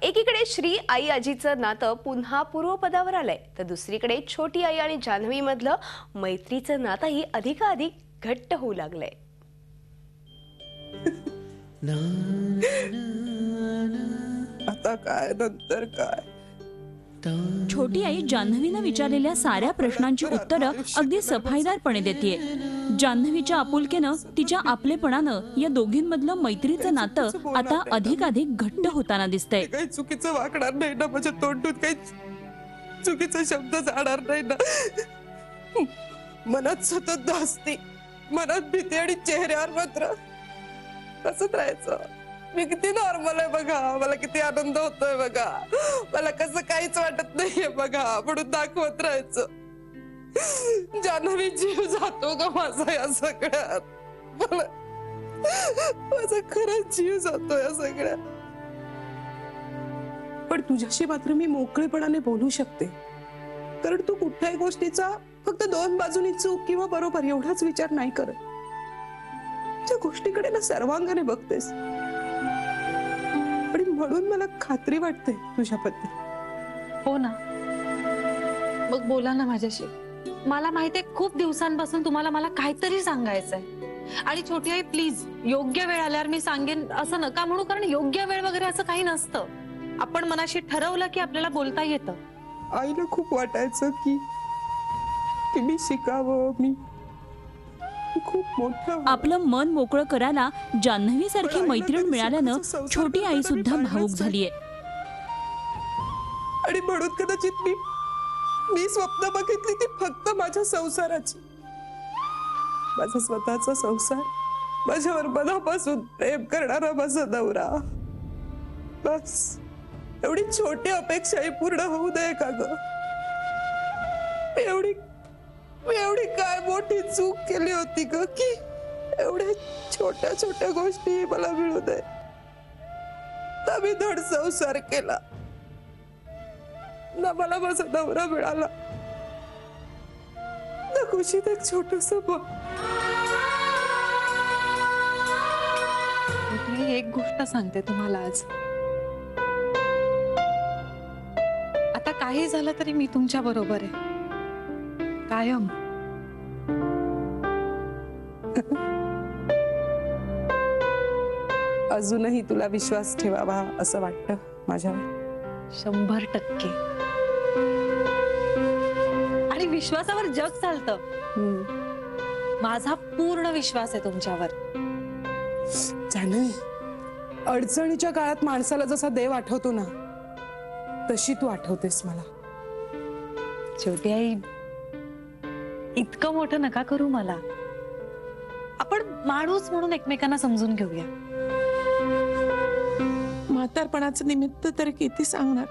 एकीकडे श्री आई आजीचं नातं पुन्हा पूर्वपदावर आलंय, तर दुसरीकडे छोटी आई आणि जान्हवी मधलं मैत्रीचं नातंही अधिकाधिक घट्ट होऊ लागलंय. आता काय नंतर काय. छोटी आई जान्हवीनं विचारलेल्या साऱ्या प्रश्नांची उत्तरं अगदी सफाईदारपणे देतेय. जान्हवीच्या आपुलकेनं, तिच्या आपलेपणानं या दोघींमधलं मैत्रीचं नातं आता अधिकाधिक घट्ट होताना दिसतंय. काही चुकीचं वागणार नाही ना, माझ्या तोंडून काही चुकीचा शब्द जाणार नाही ना. मनात सतत धास्ती, मनात भीती आणि चेहऱ्यावर मात्र हसत राहायचं. मी किती नॉर्मल आहे बघा, मला किती आनंद होतोय बघा, मला कसं काहीच वाटत नाहीये बघा, म्हणून दाखवत राहायचं. जान्हवी जीव जातो का माझा या सगळ्यात, माझा खरंच जीव जातो या सगळ्यात. पण तुझ्याशी मात्र मी मोकळेपणाने बोलू शकते, कारण तू कुठल्याही गोष्टीचा फक्त दोन बाजूनी चूक किंवा बरोबर एवढाच विचार नाही करत. त्या गोष्टीकडे ना सर्वांगाने बघतेस, आणि म्हणून मला खात्री वाटते तुझ्याबद्दल. हो ना, मग बोला ना माझ्याशी. मला माहितीये खूप दिवसांपासून तुम्हाला मला काहीतरी सांगायचंय. आणि छोटी आई प्लीज, योग्य वेळ आल्यावर मी सांगेन असं नका म्हणू, कारण योग्य वेळ वगैरे असं काही नसतं. आपण मनाशी ठरवलं की आपल्याला बोलता येतं. आईला खूप वाटायचं की मी शिकावं, मी खूप मोठं. आपलं मन मोकळं करायला जान्हवी सारखी मैत्रीण मिळाल्यानं छोटी आई सुद्धा भावुक झालीये. आणि म्हणून कदाचित मी स्वप्न बघितली ती फक्त माझ्या संसाराची. माझा स्वतःचा संसार, माझ्यावर मनापासून प्रेम करणारा माझा नवरा, बस एवढी छोटी अपेक्षाही पूर्ण होऊ नये का ग. मी एवढी काय मोठी चूक केली होती ग, की एवढ्या छोट्या छोट्या गोष्टी मला मिळू नये. ना मी धड संसार केला, ना मला माझा नवरा मिळाला, ना खुशीत एक छोटस एक गोष्ट सांगते तुम्हाला आज. आता काही झालं तरी मी तुमच्या बरोबर आहे कायम. अजूनही तुला विश्वास ठेवावा असं वाटतं माझ्यावर. 100%. आणि विश्वासावर जग चालतं. माझा पूर्ण विश्वास आहे तुमच्यावर. जान्हवी, अडचणीच्या काळात माणसाला जसा देव आठवतो ना, तशी तू आठवतेस मला. छोटी आई, इतकं मोठं नका करू मला. आपण माणूस म्हणून एकमेकांना समजून घेऊया. म्हातारपणाचं निमित्त तर किती सांगणार.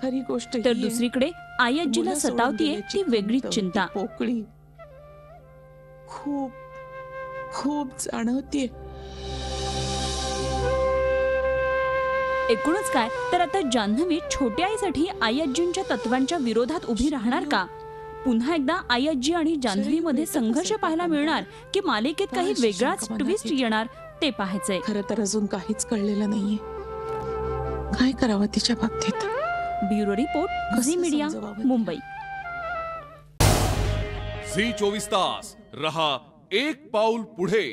खरी गोष्ट. तर दुसरीकडे आई आजीला सतावतीये ती वेगळीच चिंता. पोकळी खूप खूप जाणवतीये. एकूणच काय, तर आता जान्हवी छोट्या आईसाठी आई आजींच्या तत्वांच्या विरोधात उभी राहणार का? पुन्हा एकदा आई आजी आणि जान्हवी मध्ये संघर्ष पाहायला मिळणार, की मालिकेत काही वेगळाच ट्विस्ट येणार, ते पाहायचंय. खरं तर अजून काहीच कळलेलं नाहीये. काय करावं तिच्या बाबतीत. Bureau report, Zee media, Mumbai. Zee 24 तास रहा एक पाऊल पुढे.